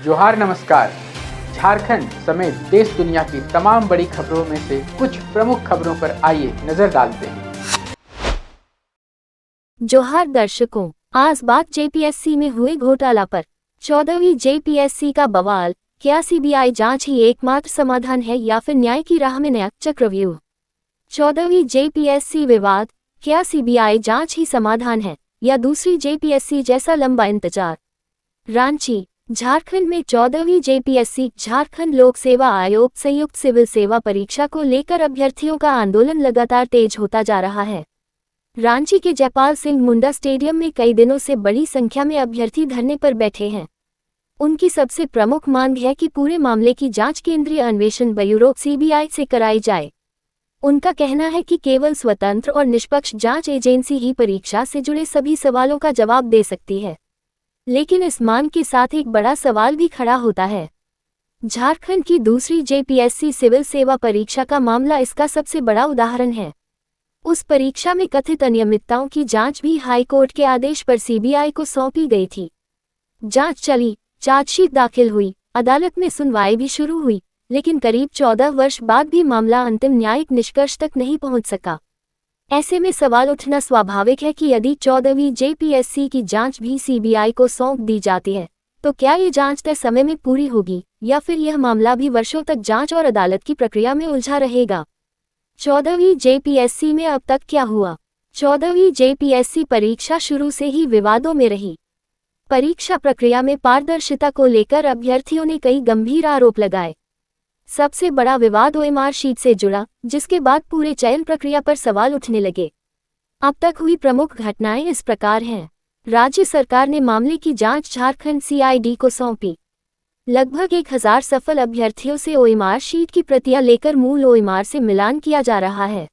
जोहार नमस्कार। झारखंड समेत देश दुनिया की तमाम बड़ी खबरों में से कुछ प्रमुख खबरों पर आइए नजर डालते हैं। जोहार दर्शकों, आज बात जेपीएससी में हुए घोटाला पर। 14वीं जेपीएससी का बवाल, क्या सीबीआई जांच ही एकमात्र समाधान है या फिर न्याय की राह में नया चक्रव्यूह। 14वीं जेपीएससी विवाद, क्या सीबीआई जांच ही समाधान है या दूसरी जेपीएससी जैसा लंबा इंतजार। रांची, झारखंड में 14वीं जेपीएससी झारखंड लोक सेवा आयोग संयुक्त सिविल सेवा परीक्षा को लेकर अभ्यर्थियों का आंदोलन लगातार तेज होता जा रहा है। रांची के जयपाल सिंह मुंडा स्टेडियम में कई दिनों से बड़ी संख्या में अभ्यर्थी धरने पर बैठे हैं। उनकी सबसे प्रमुख मांग है कि पूरे मामले की जांच केंद्रीय अन्वेषण ब्यूरो सीबीआई से कराई जाए। उनका कहना है कि केवल स्वतंत्र और निष्पक्ष जांच एजेंसी ही परीक्षा से जुड़े सभी सवालों का जवाब दे सकती है। लेकिन इस मांग के साथ एक बड़ा सवाल भी खड़ा होता है। झारखंड की दूसरी जेपीएससी सिविल सेवा परीक्षा का मामला इसका सबसे बड़ा उदाहरण है। उस परीक्षा में कथित अनियमितताओं की जांच भी हाईकोर्ट के आदेश पर सीबीआई को सौंपी गई थी। जांच चली, चार्जशीट दाखिल हुई, अदालत में सुनवाई भी शुरू हुई, लेकिन करीब 14 वर्ष बाद भी मामला अंतिम न्यायिक निष्कर्ष तक नहीं पहुंच सका। ऐसे में सवाल उठना स्वाभाविक है कि यदि 14वीं जेपीएससी की जांच भी सीबीआई को सौंप दी जाती है, तो क्या ये जांच तय समय में पूरी होगी या फिर यह मामला भी वर्षों तक जांच और अदालत की प्रक्रिया में उलझा रहेगा। 14वीं जेपीएससी में अब तक क्या हुआ। 14वीं जेपीएससी परीक्षा शुरू से ही विवादों में रही। परीक्षा प्रक्रिया में पारदर्शिता को लेकर अभ्यर्थियों ने कई गंभीर आरोप लगाए। सबसे बड़ा विवाद ओएमआर शीट से जुड़ा, जिसके बाद पूरे चयन प्रक्रिया पर सवाल उठने लगे। अब तक हुई प्रमुख घटनाएं इस प्रकार हैं। राज्य सरकार ने मामले की जांच झारखंड सीआईडी को सौंपी। लगभग 1000 सफल अभ्यर्थियों से ओएमआर शीट की प्रतियां लेकर मूल ओएमआर से मिलान किया जा रहा है।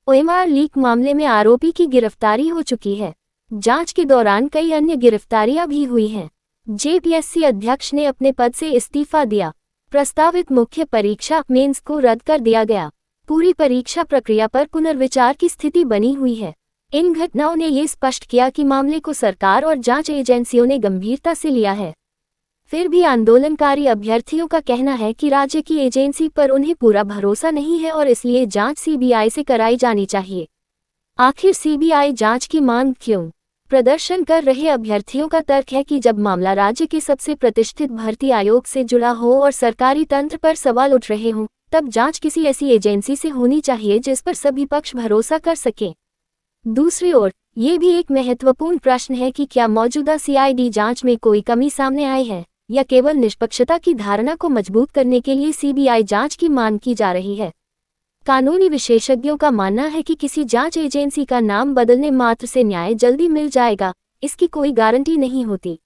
ओएमआर लीक मामले में आरोपी की गिरफ्तारी हो चुकी है। जांच के दौरान कई अन्य गिरफ्तारियां भी हुई हैं। जेपीएससी अध्यक्ष ने अपने पद से इस्तीफा दिया। प्रस्तावित मुख्य परीक्षा मेंस को रद्द कर दिया गया। पूरी परीक्षा प्रक्रिया पर पुनर्विचार की स्थिति बनी हुई है। इन घटनाओं ने ये स्पष्ट किया कि मामले को सरकार और जांच एजेंसियों ने गंभीरता से लिया है। फिर भी आंदोलनकारी अभ्यर्थियों का कहना है कि राज्य की एजेंसी पर उन्हें पूरा भरोसा नहीं है और इसलिए जांच सीबीआई से कराई जानी चाहिए। आखिर सीबीआई जांच की मांग क्यों। प्रदर्शन कर रहे अभ्यर्थियों का तर्क है कि जब मामला राज्य के सबसे प्रतिष्ठित भर्ती आयोग से जुड़ा हो और सरकारी तंत्र पर सवाल उठ रहे हों, तब जांच किसी ऐसी एजेंसी से होनी चाहिए जिस पर सभी पक्ष भरोसा कर सकें। दूसरी ओर, ये भी एक महत्वपूर्ण प्रश्न है कि क्या मौजूदा सीआईडी जांच में कोई कमी सामने आई है या केवल निष्पक्षता की धारणा को मजबूत करने के लिए सीबीआई जांच की मांग की जा रही है। कानूनी विशेषज्ञों का मानना है कि किसी जांच एजेंसी का नाम बदलने मात्र से न्याय जल्दी मिल जाएगा, इसकी कोई गारंटी नहीं होती।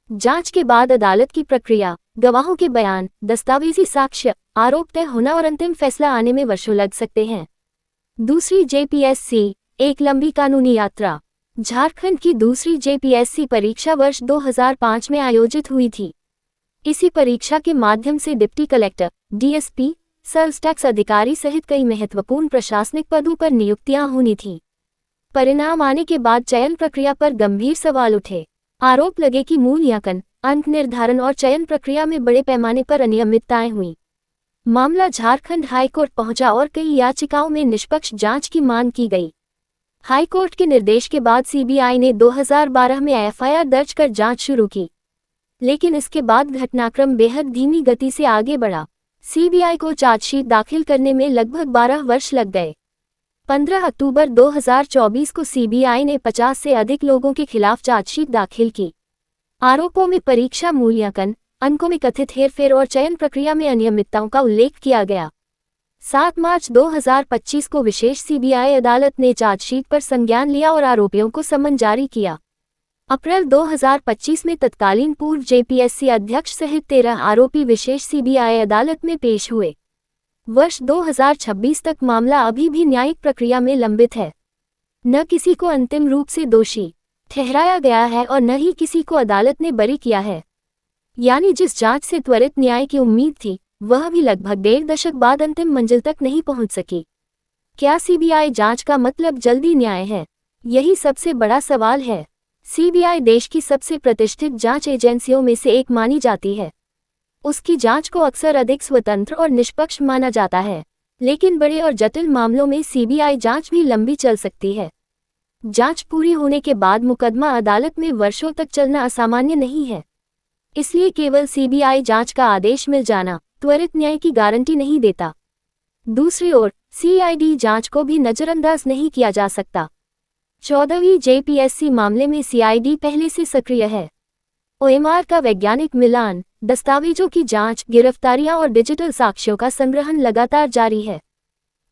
जांच के बाद अदालत की प्रक्रिया, गवाहों के बयान, दस्तावेजी साक्ष्य, आरोप तय होना और अंतिम फैसला आने में वर्षों लग सकते हैं। दूसरी जेपीएससी, एक लंबी कानूनी यात्रा। झारखंड की दूसरी जेपीएससी परीक्षा वर्ष 2005 में आयोजित हुई थी। इसी परीक्षा के माध्यम से deputy collector, DSP, sales tax अधिकारी सहित कई महत्वपूर्ण प्रशासनिक पदों पर नियुक्तियां होनी थीं। परिणाम आने के बाद चयन प्रक्रिया पर गंभीर सवाल उठे। आरोप लगे कि मूल्यांकन, अंक निर्धारण और चयन प्रक्रिया में बड़े पैमाने पर अनियमितताएं हुईं। मामला झारखंड हाईकोर्ट पहुंचा और कई याचिकाओं में निष्पक्ष जांच की मांग की गई। हाईकोर्ट के निर्देश के बाद सीबीआई ने 2012 में एफआईआर दर्ज कर जांच शुरू की, लेकिन इसके बाद घटनाक्रम बेहद धीमी गति से आगे बढ़ा। सीबीआई को चार्जशीट दाखिल करने में लगभग 12 वर्ष लग गए। 15 अक्टूबर 2024 को सीबीआई ने 50 से अधिक लोगों के खिलाफ चार्जशीट दाखिल की। आरोपों में परीक्षा मूल्यांकन, अंकों में कथित हेरफेर और चयन प्रक्रिया में अनियमितताओं का उल्लेख किया गया। 7 मार्च 2025 को विशेष सीबीआई अदालत ने चार्जशीट पर संज्ञान लिया और आरोपियों को समन जारी किया। अप्रैल 2025 में तत्कालीन पूर्व जेपीएससी अध्यक्ष सहित 13 आरोपी विशेष सीबीआई अदालत में पेश हुए। वर्ष 2026 तक मामला अभी भी न्यायिक प्रक्रिया में लंबित है। न किसी को अंतिम रूप से दोषी ठहराया गया है और न ही किसी को अदालत ने बरी किया है। यानी जिस जांच से त्वरित न्याय की उम्मीद थी, वह भी लगभग 1.5 दशक बाद अंतिम मंजिल तक नहीं पहुंच सकी। क्या सीबीआई जांच का मतलब जल्दी न्याय है? यही सबसे बड़ा सवाल है। सीबीआई देश की सबसे प्रतिष्ठित जांच एजेंसियों में से एक मानी जाती है। उसकी जांच को अक्सर अधिक स्वतंत्र और निष्पक्ष माना जाता है, लेकिन बड़े और जटिल मामलों में सीबीआई जांच भी लंबी चल सकती है। जांच पूरी होने के बाद मुकदमा अदालत में वर्षों तक चलना असामान्य नहीं है। इसलिए केवल सीबीआई जांच का आदेश मिल जाना त्वरित न्याय की गारंटी नहीं देता। दूसरी ओर सीआईडी जांच को भी नजरअंदाज नहीं किया जा सकता। 14वीं जेपीएससी मामले में सीआईडी पहले से सक्रिय है। ओएमआर का वैज्ञानिक मिलान, दस्तावेजों की जांच, गिरफ्तारियां और डिजिटल साक्ष्यों का संग्रहण लगातार जारी है।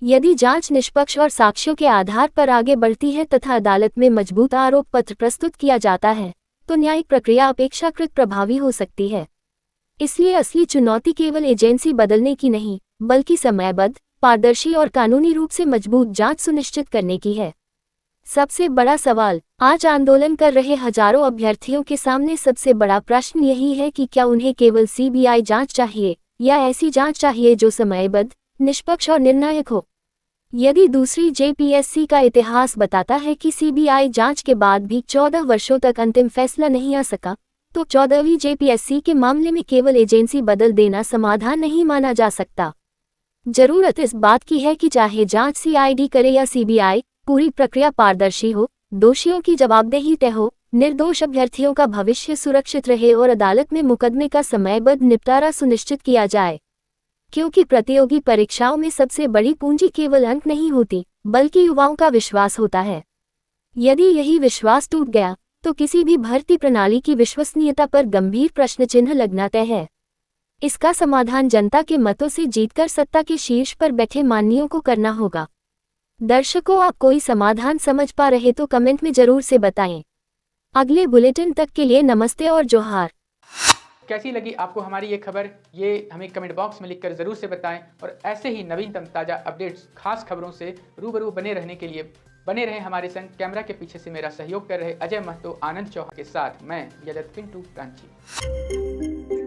यदि जांच निष्पक्ष और साक्ष्यों के आधार पर आगे बढ़ती है तथा अदालत में मजबूत आरोप पत्र प्रस्तुत किया जाता है, तो न्यायिक प्रक्रिया अपेक्षाकृत प्रभावी हो सकती है। इसलिए असली चुनौती केवल एजेंसी बदलने की नहीं, बल्कि समयबद्ध, पारदर्शी और कानूनी रूप से मजबूत जांच सुनिश्चित करने की है। सबसे बड़ा सवाल, आज आंदोलन कर रहे हजारों अभ्यर्थियों के सामने सबसे बड़ा प्रश्न यही है कि क्या उन्हें केवल सीबीआई जांच चाहिए या ऐसी जांच चाहिए जो समयबद्ध, निष्पक्ष और निर्णायक हो। यदि दूसरी जेपीएससी का इतिहास बताता है कि सीबीआई जांच के बाद भी 14 वर्षों तक अंतिम फैसला नहीं आ सका, तो 14वीं जेपीएससी के मामले में केवल एजेंसी बदल देना समाधान नहीं माना जा सकता। जरूरत इस बात की है कि चाहे जांच सीआईडी करे या सीबीआई, पूरी प्रक्रिया पारदर्शी हो, दोषियों की जवाबदेही तय हो, निर्दोष अभ्यर्थियों का भविष्य सुरक्षित रहे और अदालत में मुकदमे का समयबद्ध निपटारा सुनिश्चित किया जाए। क्योंकि प्रतियोगी परीक्षाओं में सबसे बड़ी पूंजी केवल अंक नहीं होती, बल्कि युवाओं का विश्वास होता है। यदि यही विश्वास टूट गया, तो किसी भी भर्ती प्रणाली की विश्वसनीयता पर गंभीर प्रश्न चिन्ह लगना तय है। इसका समाधान जनता के मतों से जीतकर सत्ता के शीर्ष पर बैठे माननीयों को करना होगा। दर्शकों, आप कोई समाधान समझ पा रहे तो कमेंट में जरूर से बताएं। अगले बुलेटिन तक के लिए नमस्ते और जोहार। कैसी लगी आपको हमारी ये खबर, ये हमें कमेंट बॉक्स में लिखकर ज़रूर से बताएं। और ऐसे ही नवीनतम ताज़ा अपडेट्स, खास खबरों से रूबरू बने रहने के लिए बने रहें हमारे संग। कैमरा के पीछे से मेरा सहयोग कर रहे अजय महतो, आनंद चौहान के साथ मैं यजत पिंटू रांची।